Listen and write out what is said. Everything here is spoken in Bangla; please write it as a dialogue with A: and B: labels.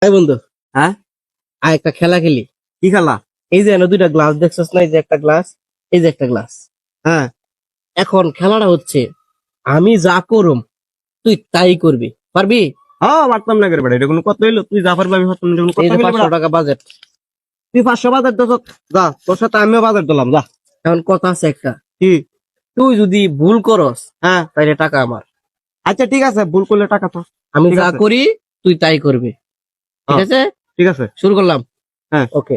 A: এই বন্ধু,
B: হ্যাঁ
A: একটা খেলা খেলি।
B: কি খেলা?
A: এই যে এনে দুইটা গ্লাস দেখছস না? এই যে একটা গ্লাস, এই যে একটা গ্লাস।
B: হ্যাঁ
A: এখন খেলাটা হচ্ছে, আমি যা করুম তুই তাই করবি, পারবি?
B: হ্যাঁ পারতাম না করে এটা কোনো কথা হইলো? তুই যা পারবি আমি পারতাম না, এটা কোনো
A: এই
B: কথা
A: যে
B: হইলো?
A: 500 টাকা বাজেট।
B: তুই 500 বাজার দছ, যা তোর সাথে আমিও বাজার দিলাম, যা।
A: এখন কথা আছে একটা,
B: কি?
A: তুই যদি ভুল করস
B: হ্যাঁ
A: তাহলে টাকা আমার।
B: আচ্ছা ঠিক আছে, ভুল করলে টাকা তো।
A: আমি
B: ঠিক
A: যা
B: আছে।
A: করি তুই তাই করবি, ঠিক
B: হ্যাঁ,
A: আছে?
B: ঠিক আছে।
A: শুরু করলাম।
B: হ্যাঁ।
A: ওকে।